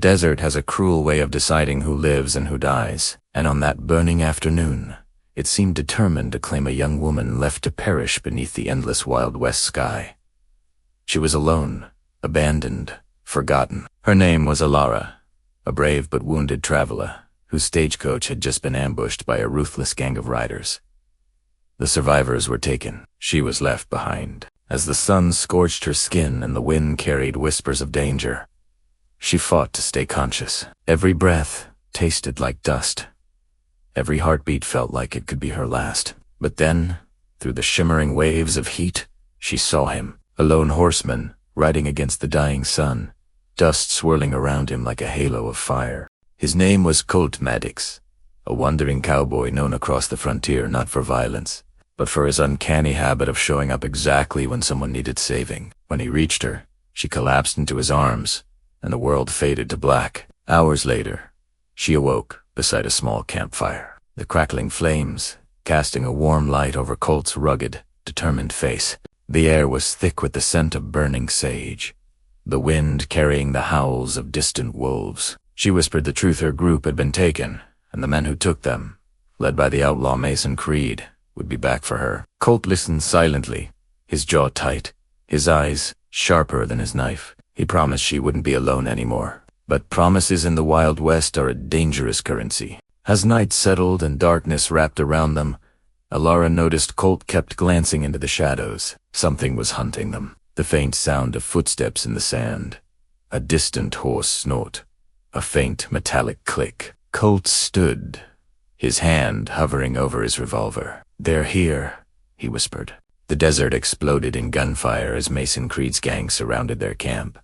desert has a cruel way of deciding who lives and who dies, and on that burning afternoon, it seemed determined to claim a young woman left to perish beneath the endless Wild West sky. She was alone, abandoned, forgotten. Her name was Alara, a brave but wounded traveler, whose stagecoach had just been ambushed by a ruthless gang of riders. The survivors were taken. She was left behind. As the sun scorched her skin and the wind carried whispers of danger, she fought to stay conscious. Every breath tasted like dust. Every heartbeat felt like it could be her last. But then, through the shimmering waves of heat, she saw him, a lone horseman, riding against the dying sun, dust swirling around him like a halo of fire. His name was Colt Maddox, a wandering cowboy known across the frontier not for violence, but for his uncanny habit of showing up exactly when someone needed saving. When he reached her, she collapsed into his arms, and the world faded to black. Hours later, she awoke beside a small campfire, the crackling flames casting a warm light over Colt's rugged, determined face. The air was thick with the scent of burning sage, the wind carrying the howls of distant wolves. She whispered the truth: her group had been taken, and the men who took them, led by the outlaw Mason Creed, would be back for her. Colt listened silently, his jaw tight, his eyes sharper than his knife. He promised she wouldn't be alone anymore. But promises in the Wild West are a dangerous currency. As night settled and darkness wrapped around them, Alara noticed Colt kept glancing into the shadows. Something was hunting them. The faint sound of footsteps in the sand, a distant hoarse snort, a faint metallic click. Colt stood, his hand hovering over his revolver. "They're here," he whispered. The desert exploded in gunfire as Mason Creed's gang surrounded their camp.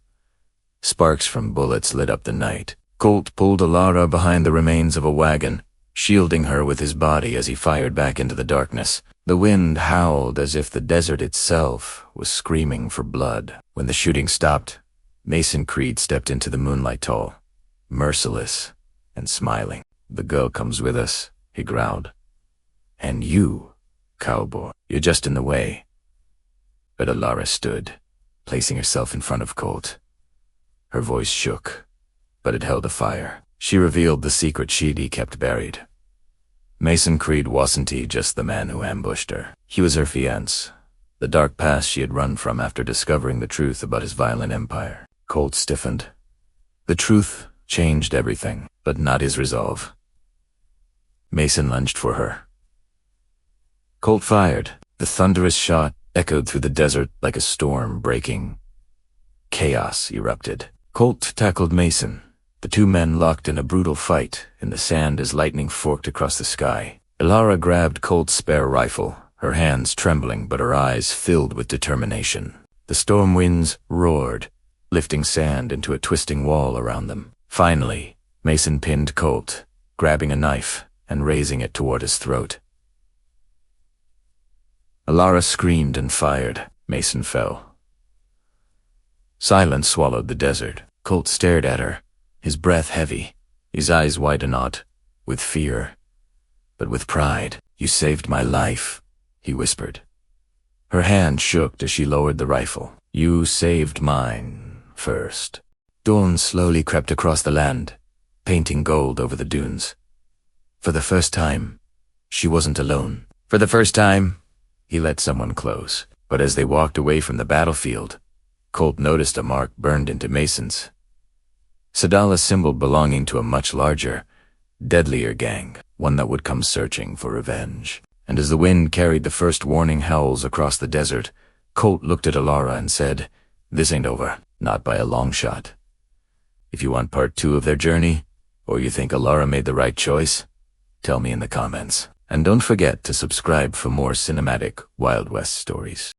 Sparks from bullets lit up the night. Colt pulled Alara behind the remains of a wagon, shielding her with his body as he fired back into the darkness. The wind howled as if the desert itself was screaming for blood. When the shooting stopped, Mason Creed stepped into the moonlight tall, merciless and smiling. "The girl comes with us," he growled. "And you, cowboy, you're just in the way." But Alara stood, placing herself in front of Colt. Her voice shook, but it held a fire. She revealed the secret he kept buried. Mason Creed wasn't just the man who ambushed her. He was her fiancé, the dark past she had run from after discovering the truth about his violent empire. Colt stiffened. The truth changed everything, but not his resolve. Mason lunged for her. Colt fired. The thunderous shot echoed through the desert like a storm breaking. Chaos erupted. Colt tackled Mason. The two men locked in a brutal fight in the sand as lightning forked across the sky. Alara grabbed Colt's spare rifle, her hands trembling but her eyes filled with determination. The storm winds roared, lifting sand into a twisting wall around them. Finally, Mason pinned Colt, grabbing a knife and raising it toward his throat. Alara screamed and fired. Mason fell. Silence swallowed the desert. Colt stared at her, his breath heavy, his eyes wide not with fear, but with pride. "You saved my life," he whispered. Her hand shook as she lowered the rifle. "You saved mine first." Dawn slowly crept across the land, painting gold over the dunes. For the first time, she wasn't alone. For the first time, he let someone close. But as they walked away from the battlefield, Colt noticed a mark burned into Mason's. Sadala's symbol belonging to a much larger, deadlier gang, one that would come searching for revenge. And as the wind carried the first warning howls across the desert, Colt looked at Alara and said, "This ain't over, not by a long shot." If you want part 2 of their journey, or you think Alara made the right choice, tell me in the comments. And don't forget to subscribe for more cinematic Wild West stories.